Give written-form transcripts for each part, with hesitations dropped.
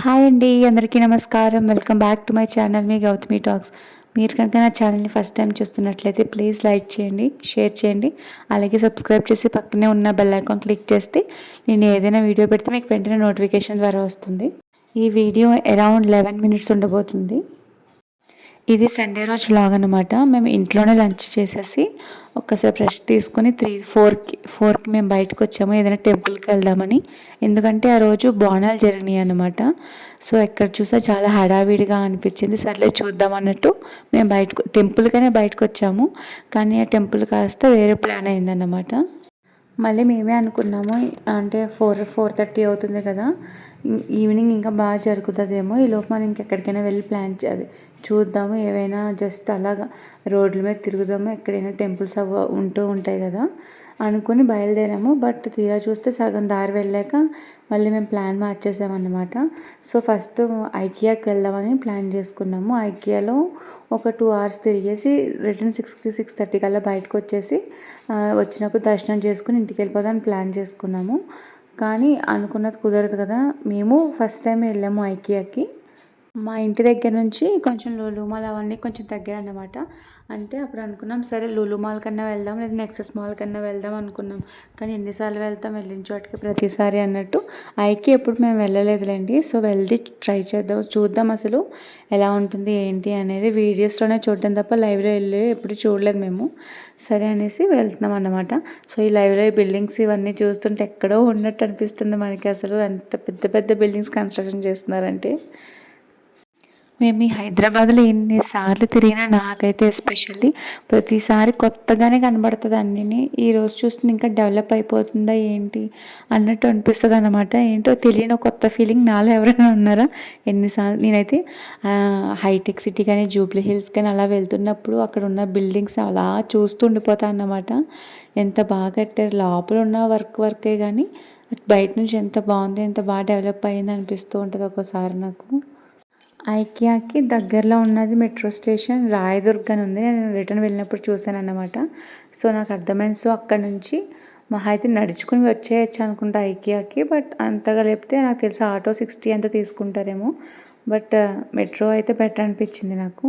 Hi అండి, అందరికీ నమస్కారం. Welcome back to my channel me Gautami talks. మీరు కనుక నా ఛానల్ని ఫస్ట్ టైం చూస్తున్నట్లయితే ప్లీజ్ లైక్ చేయండి, షేర్ చేయండి, అలాగే సబ్స్క్రైబ్ చేసి పక్కనే ఉన్న బెల్ ఐకాన్ క్లిక్ చేస్తే నేను ఏదైనా వీడియో పెడితే మీకు వెంటనే నోటిఫికేషన్ ద్వారా వస్తుంది. ఈ వీడియో అరౌండ్ 11 మినిట్స్ ఉండబోతుంది. ఇది సండే రోజు వ్లాగ్ అనమాట. మేము ఇంట్లోనే లంచ్ చేసేసి ఒక్కసారి బ్రష్ తీసుకొని 4కి మేము బయటకు వచ్చాము ఏదైనా టెంపుల్కి వెళ్దామని. ఎందుకంటే ఆ రోజు బోనాలు జరిగినాయి అనమాట. సో ఎక్కడ చూసా చాలా హడావిడిగా అనిపించింది. సర్లే చూద్దాం అన్నట్టు మేము టెంపుల్కనే బయటకు వచ్చాము. కానీ ఆ టెంపుల్ కాస్త వేరే ప్లాన్ అయిందన్నమాట. మళ్ళీ మేమే అనుకున్నాము, అంటే 4:30 అవుతుంది కదా, ఈవినింగ్ ఇంకా బాగా జరుగుతుందేమో, ఈలోపు మనం ఇంకెక్కడికైనా వెళ్ళి అది చూద్దాము, ఏవైనా జస్ట్ అలాగా రోడ్ల మీద తిరుగుదాము, ఎక్కడైనా టెంపుల్స్ ఉంటూ ఉంటాయి కదా అనుకుని బయలుదేరాము. బట్ తీరా చూస్తే సగం దారి వెళ్ళాక మళ్ళీ మేము ప్లాన్ మార్చేసామన్నమాట. సో ఫస్ట్ ఐకియాకి వెళ్దామని ప్లాన్ చేసుకున్నాము. ఐకియాలో ఒక 2 hours తిరిగేసి రిటర్న్ 6:30 కల్లా బయటకు వచ్చేసి వచ్చినప్పుడు దర్శనం చేసుకుని ఇంటికి వెళ్ళిపోదామని ప్లాన్ చేసుకున్నాము. కానీ అనుకున్నది కుదరదు కదా. మేము ఫస్ట్ టైం వెళ్ళాము ఐకియాకి. మా ఇంటి దగ్గర నుంచి కొంచెం లులు మాల్ అవన్నీ కొంచెం దగ్గర అన్నమాట. అంటే అప్పుడు అనుకున్నాం, సరే లులు మాల్ కన్నా వెళ్దాం, లేదా నెక్సెస్ మాల్ కన్నా వెళ్దాం అనుకున్నాం. కానీ ఎన్నిసార్లు వెళ్తాం వెళ్ళిన చోటికి ప్రతిసారి అన్నట్టు ఐకి ఎప్పుడు మేము వెళ్ళలేదులేండి. సో వెళ్ళి ట్రై చేద్దాం, చూద్దాం అసలు ఎలా ఉంటుంది ఏంటి అనేది. వీడియోస్లోనే చూడటం తప్ప లైవ్లో వెళ్ళి ఎప్పుడు చూడలేదు మేము. సరే అనేసి వెళ్తున్నాం అన్నమాట. సో ఈ లైవ్లో ఈ బిల్డింగ్స్ ఇవన్నీ చూస్తుంటే ఎక్కడో ఉన్నట్టు అనిపిస్తుంది మనకి. అసలు ఎంత పెద్ద పెద్ద బిల్డింగ్స్ కన్స్ట్రక్షన్ చేస్తున్నారంటే. మేము ఈ హైదరాబాద్లో ఎన్నిసార్లు తిరిగినా నాకైతే ఎస్పెషల్లీ ప్రతిసారి కొత్తగానే కనబడుతుంది అన్నీ. ఈరోజు చూస్తే ఇంకా డెవలప్ అయిపోతుందా ఏంటి అన్నట్టు అనిపిస్తుంది అన్నమాట. ఏంటో తెలియని కొత్త ఫీలింగ్ నాలో ఎవరైనా ఉన్నారా? ఎన్నిసార్లు నేనైతే హైటెక్ సిటీ కానీ జూబ్లీ హిల్స్ కానీ అలా వెళ్తున్నప్పుడు అక్కడ ఉన్న బిల్డింగ్స్ అలా చూస్తూ ఉండిపోతాను అన్నమాట. ఎంత బాగా కట్టారు, లోపల ఉన్న వర్కే కానీ బయట నుంచి ఎంత బాగుంది, ఎంత బాగా డెవలప్ అయ్యింది అనిపిస్తూ ఉంటుంది ఒక్కోసారి నాకు. ఐకియాకి దగ్గరలో ఉన్నది మెట్రో స్టేషన్ రాయదుర్గ్ అని ఉంది. నేను రిటర్న్ వెళ్ళినప్పుడు చూశాను అన్నమాట. సో నాకు అర్థమైంది. సో అక్కడ నుంచి మహా అయితే నడుచుకుని వచ్చేయచ్చు అనుకుంటా ఐకియాకి. బట్ అంతగా లేపితే నాకు తెలిసి ఆటో 60 ఎంతో తీసుకుంటారేమో. బట్ మెట్రో అయితే బెటర్ అనిపించింది నాకు.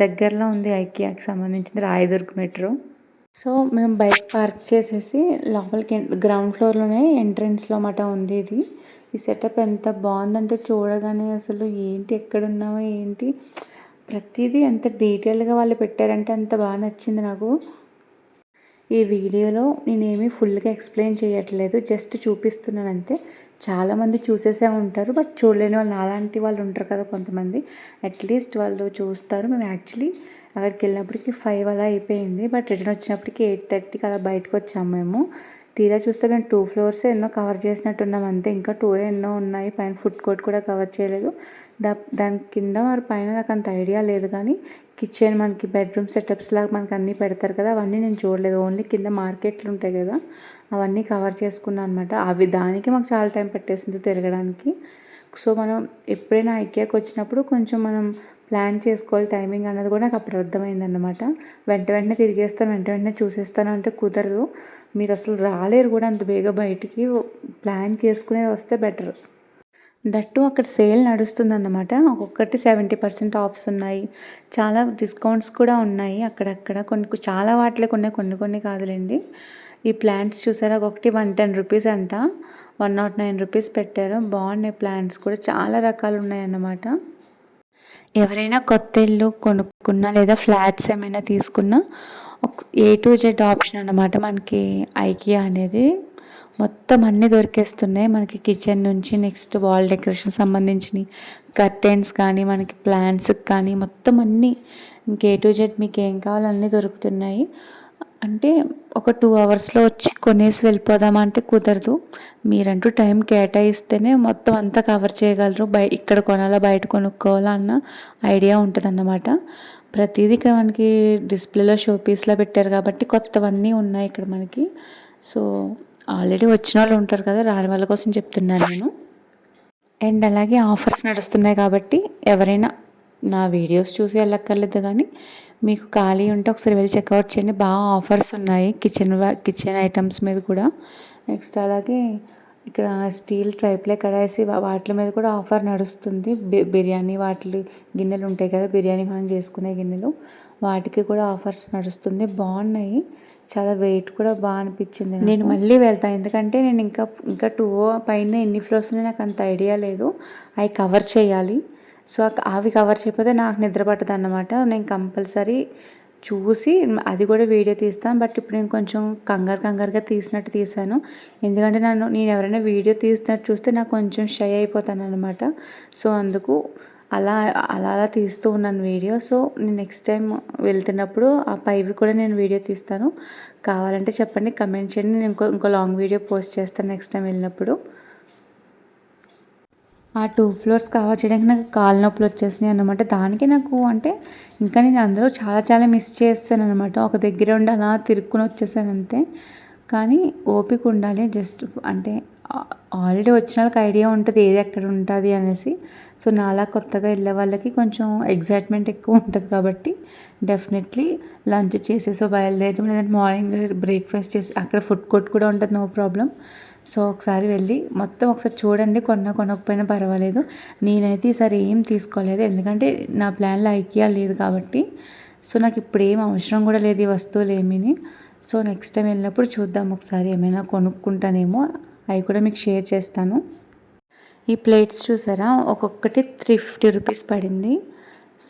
దగ్గరలో ఉంది ఐకియాకి సంబంధించింది రాయదుర్గ్ మెట్రో. సో మేము బైక్ పార్క్ చేసేసి లోపలికి గ్రౌండ్ ఫ్లోర్లోనే ఎంట్రన్స్లో మాట ఉంది ఇది. ఈ సెటప్ ఎంత బాగుందంటే చూడగానే అసలు ఏంటి ఎక్కడున్నామో ఏంటి ప్రతిదీ ఎంత డీటెయిల్గా వాళ్ళు పెట్టారంటే అంత బాగా నచ్చింది నాకు. ఈ వీడియోలో నేనేమీ ఫుల్గా ఎక్స్ప్లెయిన్ చేయట్లేదు, జస్ట్ చూపిస్తున్నాను అంతే. చాలామంది చూసేసే ఉంటారు, బట్ చూడలేని వాళ్ళు అలాంటి వాళ్ళు ఉంటారు కదా కొంతమంది, అట్లీస్ట్ వాళ్ళు చూస్తారు. మేము యాక్చువల్లీ అక్కడికి వెళ్ళినప్పటికి 5 అలా అయిపోయింది. బట్ రిటర్న్ వచ్చినప్పటికి 8:30కి అలా బయటకు వచ్చాము మేము. తీరా చూస్తే మేము 2 floors ఎన్నో కవర్ చేసినట్టున్నాం అంతే. ఇంకా 2 ఎన్నో ఉన్నాయి. పైన ఫుడ్ కోర్ట్ కూడా కవర్ చేయలేదు. దాని కింద మరి పైన నాకు అంత ఐడియా లేదు. కానీ కిచెన్ మనకి బెడ్రూమ్ సెటప్స్ లాగా మనకి అన్నీ పెడతారు కదా, అవన్నీ నేను చూడలేదు. ఓన్లీ కింద మార్కెట్లు ఉంటాయి కదా, అవన్నీ కవర్ చేసుకున్నాను అనమాట. దానికి మాకు చాలా టైం పెట్టేసింది తిరగడానికి. సో మనం ఎప్పుడైనా ఐకియాకి వచ్చినప్పుడు కొంచెం మనం ప్లాన్ చేసుకోవాలి టైమింగ్ అన్నది కూడా నాకు అప్పుడు అర్థమైందన్నమాట. వెంటనే తిరిగేస్తాను, వెంటనే చూసేస్తాను అంటే కుదరదు. మీరు అసలు రాలేరు కూడా అంత బేగా బయటికి. ప్లాన్ చేసుకునే వస్తే బెటర్. దట్టు అక్కడ సేల్ నడుస్తుందన్నమాట. ఒక్కొక్కటి 70% ఆఫ్స్ ఉన్నాయి. చాలా డిస్కౌంట్స్ కూడా ఉన్నాయి అక్కడక్కడ. చాలా వాటిలోకి ఉన్నాయి, కొన్ని కాదులేండి. ఈ ప్లాంట్స్ చూసారా, ఒకటి 110 రూపీస్ అంట. 109 రూపీస్ పెట్టారు. బాగున్నాయి ప్లాంట్స్ కూడా, చాలా రకాలు ఉన్నాయన్నమాట. ఎవరైనా కొత్త ఇల్లు కొనుక్కున్నా లేదా ఫ్లాట్స్ ఏమైనా తీసుకున్నా A to Z ఆప్షన్ అన్నమాట మనకి ఐకియా అనేది. మొత్తం అన్నీ దొరికేస్తున్నాయి మనకి. కిచెన్ నుంచి నెక్స్ట్ వాల్ డెకరేషన్ సంబంధించినవి, కర్టెన్స్ కానీ మనకి ప్లాంట్స్కి కానీ మొత్తం అన్నీ ఇంక A to Z మీకు ఏం కావాలో అన్నీ దొరుకుతున్నాయి. అంటే ఒక 2 అవర్స్లో వచ్చి కొనేసి వెళ్ళిపోదామంటే కుదరదు. మీరంటూ టైం కేటాయిస్తేనే మొత్తం అంతా కవర్ చేయగలరు. ఇక్కడ కొనాలా బయట కొనుక్కోవాలా అన్న ఐడియా ఉంటుందన్నమాట. ప్రతిదీ ఇక్కడ మనకి డిస్ప్లేలో షోపీస్లో పెట్టారు కాబట్టి కొత్తవన్నీ ఉన్నాయి ఇక్కడ మనకి. సో ఆల్రెడీ వచ్చిన వాళ్ళు ఉంటారు కదా, రాని వాళ్ళ కోసం చెప్తున్నాను నేను. అండ్ అలాగే ఆఫర్స్ నడుస్తున్నాయి కాబట్టి ఎవరైనా నా వీడియోస్ చూసి వెళ్ళక్కర్లేదు, కానీ మీకు ఖాళీ ఉంటే ఒకసారి వెళ్ళి చెక్అవుట్ చేయండి. బాగా ఆఫర్స్ ఉన్నాయి కిచెన్ ఐటమ్స్ మీద కూడా. నెక్స్ట్ అలాగే ఇక్కడ స్టీల్ ట్రైప్లే కడాయిసి వాటి మీద కూడా ఆఫర్ నడుస్తుంది. బిర్యానీ వాటి గిన్నెలు ఉంటాయి కదా, బిర్యానీ మనం చేసుకునే గిన్నెలు, వాటికి కూడా ఆఫర్స్ నడుస్తుంది. బాగున్నాయి, చాలా వెయిట్ కూడా బాగా అనిపించింది. నేను మళ్ళీ వెళ్తాను, ఎందుకంటే నేను ఇంకా 2 పైన ఎన్ని ఫ్లోర్స్ ఉన్నాయి నాకు అంత ఐడియా లేదు. అవి కవర్ చేయాలి. సో అవి కవర్ చేయకపోతే నాకు నిద్ర పట్టదు అన్నమాట. నేను కంపల్సరీ చూసి అది కూడా వీడియో తీస్తాను. బట్ ఇప్పుడు నేను కొంచెం కంగారుగా తీశాను. ఎందుకంటే నేను ఎవరైనా వీడియో తీసినట్టు చూస్తే నాకు కొంచెం షై అయిపోతాను అనమాట. సో అందుకు అలా తీస్తూ ఉన్నాను వీడియో. సో నేను నెక్స్ట్ టైం వెళ్తున్నప్పుడు ఆ పైవి కూడా నేను వీడియో తీస్తాను. కావాలంటే చెప్పండి, కమెంట్ చేయండి. నేను ఇంకో లాంగ్ వీడియో పోస్ట్ చేస్తాను నెక్స్ట్ టైం వెళ్ళినప్పుడు. ఆ 2 ఫ్లోర్స్ కవర్ చేయడానికి నాకు కాళ్ళ నొప్పులు వచ్చేసినాయి అన్నమాట. దానికి నాకు అంటే ఇంకా నేను అందులో చాలా మిస్ చేస్తాను అనమాట. ఒక దగ్గర ఉండి అలా తిరుక్కుని వచ్చేసాను అంతే. కానీ ఓపిక ఉండాలి. జస్ట్ అంటే ఆల్రెడీ వచ్చిన వాళ్ళకి ఐడియా ఉంటుంది ఏది ఎక్కడ ఉంటుంది అనేసి. సో నాలా కొత్తగా వెళ్ళే వాళ్ళకి కొంచెం ఎగ్జైట్మెంట్ ఎక్కువ ఉంటుంది కాబట్టి డెఫినెట్లీ లంచ్ చేసేసి బయలుదేరి, లేదంటే మార్నింగ్ బ్రేక్ఫాస్ట్ చేసి అక్కడ ఫుడ్ కోర్ట్ కూడా ఉంటుంది, నో ప్రాబ్లం. సో ఒకసారి వెళ్ళి మొత్తం ఒకసారి చూడండి, కొనకపోయినా పర్వాలేదు. నేనైతే ఈసారి ఏం తీసుకోలేదు, ఎందుకంటే నా ప్లాన్లో ఐకియా లేదు కాబట్టి. సో నాకు ఇప్పుడు ఏం అవసరం కూడా లేదు ఈ వస్తువులు ఏమీని. సో నెక్స్ట్ టైం వెళ్ళినప్పుడు చూద్దాం, ఒకసారి ఏమైనా కొనుక్కుంటానేమో, అవి కూడా మీకు షేర్ చేస్తాను. ఈ ప్లేట్స్ చూసారా, ఒక్కొక్కటి 350 రూపీస్ పడింది.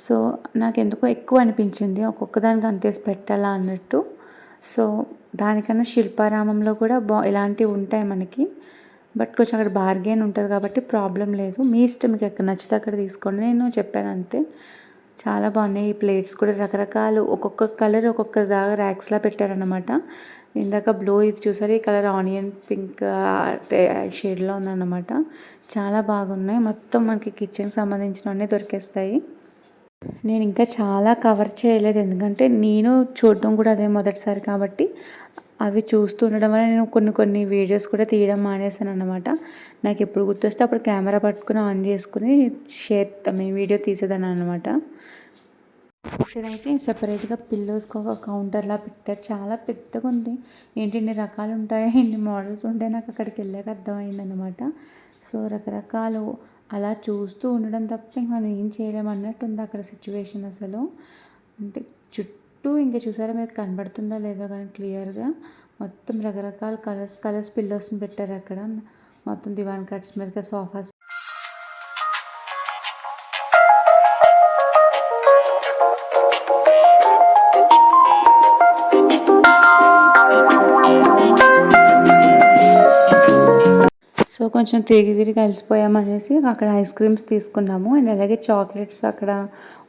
సో నాకు ఎందుకో ఎక్కువ అనిపించింది, ఒక్కొక్క దానికి అంతేసి పెట్టాలా అన్నట్టు. సో దానికన్నా శిల్పారామంలో కూడా ఇలాంటివి ఉంటాయి మనకి. బట్ కొంచెం అక్కడ బార్గెన్ ఉంటుంది కాబట్టి ప్రాబ్లం లేదు. మీ ఇష్టం, మీకు ఎక్కడ నచ్చితే అక్కడ తీసుకోండి. నేను చెప్పాను అంతే. చాలా బాగున్నాయి ఈ ప్లేట్స్ కూడా, రకరకాలు ఒక్కొక్క కలర్ ఒక్కొక్క దాకా ర్యాక్స్లా పెట్టారనమాట. ఇందాక బ్లూ ఇది చూసారు, ఈ కలర్ ఆనియన్ పింక్ షేడ్లో ఉందన్నమాట. చాలా బాగున్నాయి. మొత్తం మనకి కిచెన్కి సంబంధించినవన్నీ దొరికేస్తాయి. నేను ఇంకా చాలా కవర్ చేయలేదు, ఎందుకంటే నేను చూడడం కూడా అదే మొదటిసారి కాబట్టి అవి చూస్తూ ఉండడం వల్ల నేను కొన్ని వీడియోస్ కూడా తీయడం మానేసాను అన్నమాట. నాకు ఎప్పుడు గుర్తొస్తే అప్పుడు కెమెరా పట్టుకుని ఆన్ చేసుకుని వీడియో తీసేదాన్ని అనమాట. ఇక్కడైతే సెపరేట్గా పిల్లోస్కి ఒక కౌంటర్లా పెట్టారు, చాలా పెద్దగా ఉంది. ఏంటి ఇన్ని రకాలు ఉంటాయో, ఇన్ని మోడల్స్ ఉంటాయో నాకు అక్కడికి వెళ్ళాక అర్థమైందనమాట. సో రకరకాలు అలా చూస్తూ ఉండడం తప్ప ఇంక మనం ఏం చేయలేము అన్నట్టు ఉంది అక్కడ సిచ్యువేషన్. అసలు అంటే చుట్టూ ఇంకా చూసారా, మీరు కనబడుతుందో లేదో కానీ క్లియర్గా మొత్తం రకరకాల కలర్స్ పిల్లోస్ని పెట్టారు అక్కడ. మొత్తం దివాన్ కట్స్ మీద సోఫాస్. సో కొంచెం తిరిగి అలసిపోయామనేసి అక్కడ ఐస్ క్రీమ్స్ తీసుకున్నాము. అండ్ అలాగే చాక్లెట్స్, అక్కడ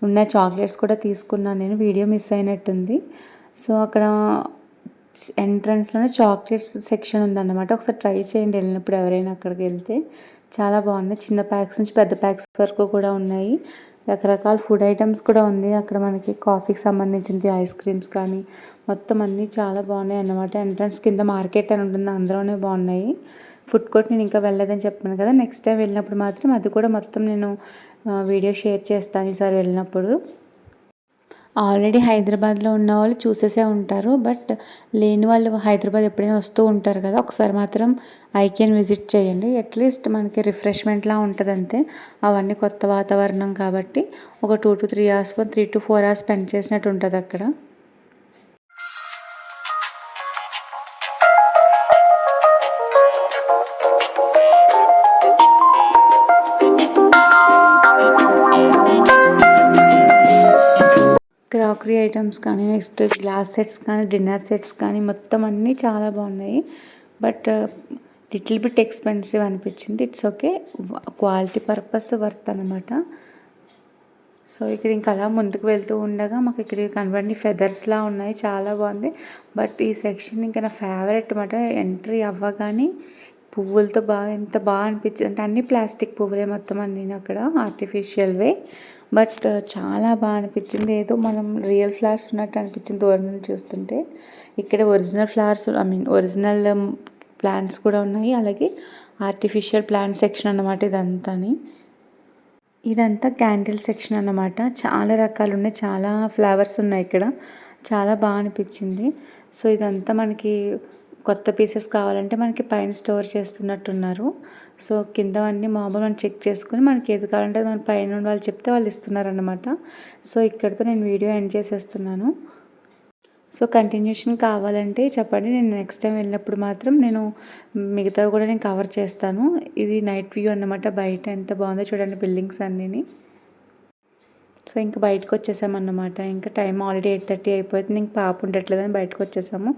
ఉన్న చాక్లెట్స్ కూడా తీసుకున్నాను నేను, వీడియో మిస్ అయినట్టుంది. సో అక్కడ ఎంట్రన్స్లోనే చాక్లెట్స్ సెక్షన్ ఉందన్నమాట. ఒకసారి ట్రై చేయండి వెళ్ళినప్పుడు ఎవరైనా అక్కడికి వెళ్తే, చాలా బాగున్నాయి. చిన్న ప్యాక్స్ నుంచి పెద్ద ప్యాక్స్ వరకు కూడా ఉన్నాయి. రకరకాల ఫుడ్ ఐటమ్స్ కూడా ఉంది అక్కడ. మనకి కాఫీకి సంబంధించింది, ఐస్ క్రీమ్స్ కానీ మొత్తం అన్నీ చాలా బాగున్నాయి అన్నమాట. ఎంట్రన్స్ కింద మార్కెట్ అని ఉంటుంది, అందులోనే బాగున్నాయి. ఫుడ్ కోర్ట్ నేను ఇంకా వెళ్ళలేదని చెప్పాను కదా, నెక్స్ట్ టైం వెళ్ళినప్పుడు మాత్రం అది కూడా మొత్తం నేను వీడియో షేర్ చేస్తాను ఈసారి వెళ్ళినప్పుడు. ఆల్రెడీ హైదరాబాద్లో ఉన్న వాళ్ళు చూసేసే ఉంటారు, బట్ లేని వాళ్ళు హైదరాబాద్ ఎప్పుడైనా వస్తూ ఉంటారు కదా, ఒకసారి మాత్రం ఐకియాని విజిట్ చేయండి. అట్లీస్ట్ మనకి రిఫ్రెష్మెంట్లా ఉంటుంది అంతే. అవన్నీ కొత్త వాతావరణం కాబట్టి ఒక 2 to 3 hours, 3 to 4 hours spend చేసినట్టు ఉంటుంది అక్కడ. క్రాకరీ ఐటమ్స్ కానీ, నెక్స్ట్ గ్లాస్ సెట్స్ కానీ, డిన్నర్ సెట్స్ కానీ మొత్తం అన్నీ చాలా బాగున్నాయి. బట్ లిటిల్ బిట్ ఎక్స్పెన్సివ్ అనిపించింది. It's okay, quality purpose worth అనమాట. సో ఇక్కడ ఇంకా అలా ముందుకు వెళ్తూ ఉండగా మాకు ఇక్కడ కనబడి ఫెదర్స్లా ఉన్నాయి, చాలా బాగుంది. బట్ ఈ సెక్షన్ ఇంకా నా ఫేవరెట్ అనమాట. ఎంట్రీ అవ్వగానే పువ్వులతో ఎంత బాగా అనిపించింది అంటే, అన్ని ప్లాస్టిక్ పువ్వులే మొత్తం అన్నీ అక్కడ, ఆర్టిఫిషియల్వే. బట్ చాలా బాగా అనిపించింది, ఏదో మనం రియల్ ఫ్లవర్స్ ఉన్నట్టు అనిపించింది దూరం నుంచి చూస్తుంటే. ఇక్కడ ఒరిజినల్ ఫ్లవర్స్, ఒరిజినల్ ప్లాంట్స్ కూడా ఉన్నాయి, అలాగే ఆర్టిఫిషియల్ ప్లాంట్ సెక్షన్ అన్నమాట ఇదంతా క్యాండిల్ సెక్షన్ అన్నమాట. చాలా రకాలు ఉన్నాయి, చాలా ఫ్లవర్స్ ఉన్నాయి ఇక్కడ, చాలా బాగా అనిపించింది. సో ఇదంతా మనకి కొత్త పీసెస్ కావాలంటే మనకి పైన స్టోర్ చేస్తున్నట్టున్నారు. సో కిందవన్నీ మామూలుగా మనం చెక్ చేసుకొని మనకి ఏది కావాలంటే మన పైన వాళ్ళు చెప్తే వాళ్ళు ఇస్తున్నారన్నమాట. సో ఇక్కడితో నేను వీడియో ఎండ్ చేసేస్తున్నాను. సో కంటిన్యూషన్ కావాలంటే చెప్పండి. నేను నెక్స్ట్ టైం వెళ్ళినప్పుడు మాత్రం నేను మిగతావి కూడా నేను కవర్ చేస్తాను. ఇది నైట్ వ్యూ అన్నమాట. బయట ఎంత బాగుందో చూడండి బిల్డింగ్స్ అన్నీని. సో ఇంకా బయటకు వచ్చేసామన్నమాట. ఇంకా టైం ఆల్రెడీ 8:30 అయిపోతుంది. ఇంక పాప ఉండట్లేదని బయటకు వచ్చేసాము.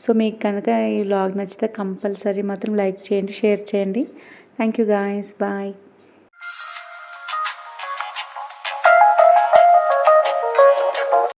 సో మీకు కనుక ఈ వ్లాగ్ నచ్చితే కంపల్సరీ మాత్రం లైక్ చేయండి, షేర్ చేయండి. Thank you guys. బాయ్.